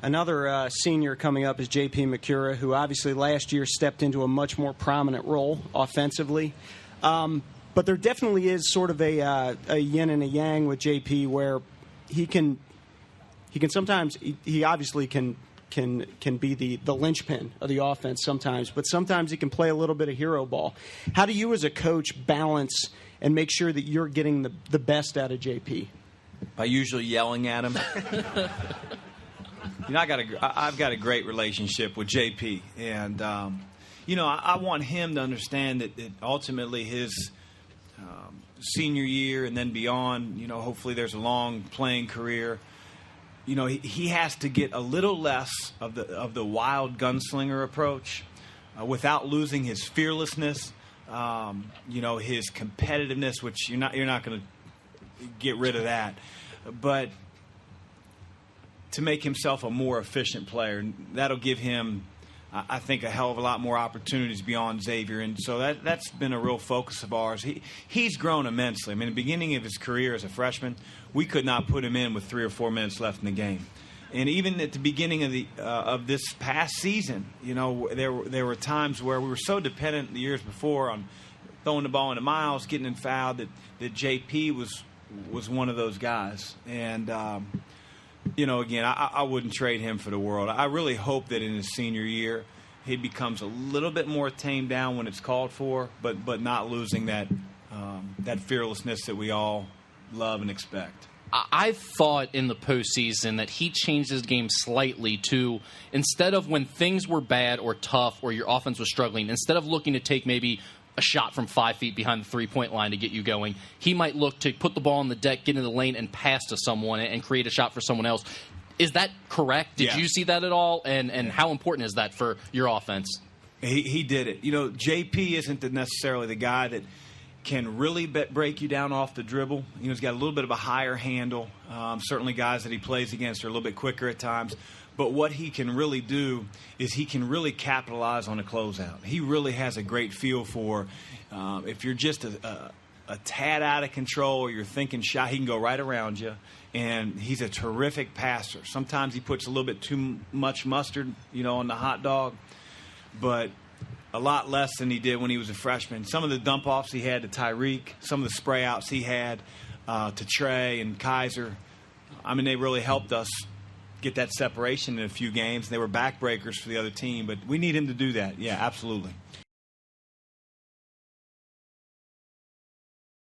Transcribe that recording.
Another senior coming up is JP Macura, who obviously last year stepped into a much more prominent role offensively. But there definitely is sort of a yin and a yang with JP, where he can sometimes he obviously can be the linchpin of the offense sometimes, but sometimes he can play a little bit of hero ball. How do you as a coach balance and make sure that you're getting the best out of JP? By usually yelling at him. I've got a great relationship with JP, and I want him to understand that ultimately his senior year and then beyond, hopefully there's a long playing career. He has to get a little less of the wild gunslinger approach without losing his fearlessness, his competitiveness, which you're not going to get rid of that, but to make himself a more efficient player. That'll give him, I think, a hell of a lot more opportunities beyond Xavier, and so that's been a real focus of ours. He's grown immensely. I mean, the beginning of his career as a freshman, we could not put him in with 3 or 4 minutes left in the game, and even at the beginning of this past season, there were times where we were so dependent the years before on throwing the ball into Miles, getting him fouled, that JP was one of those guys, and. Again, I wouldn't trade him for the world. I really hope that in his senior year he becomes a little bit more tamed down when it's called for, but not losing that fearlessness that we all love and expect. I thought in the postseason that he changed his game slightly to, instead of when things were bad or tough or your offense was struggling, instead of looking to take maybe a shot from 5 feet behind the three-point line to get you going, he might look to put the ball on the deck, get into the lane, and pass to someone and create a shot for someone else. Is that correct? Did you see that at all? And how important is that for your offense? He did it. JP isn't necessarily the guy that can really break you down off the dribble. He's got a little bit of a higher handle. Certainly guys that he plays against are a little bit quicker at times. But what he can really do is he can really capitalize on a closeout. He really has a great feel for if you're just a tad out of control or you're thinking shot, he can go right around you. And he's a terrific passer. Sometimes he puts a little bit too much mustard, on the hot dog, but a lot less than he did when he was a freshman. Some of the dump-offs he had to Tyreek, some of the spray-outs he had to Trey and Kaiser, they really helped us get that separation in a few games. They were backbreakers for the other team, but we need him to do that. Yeah, absolutely.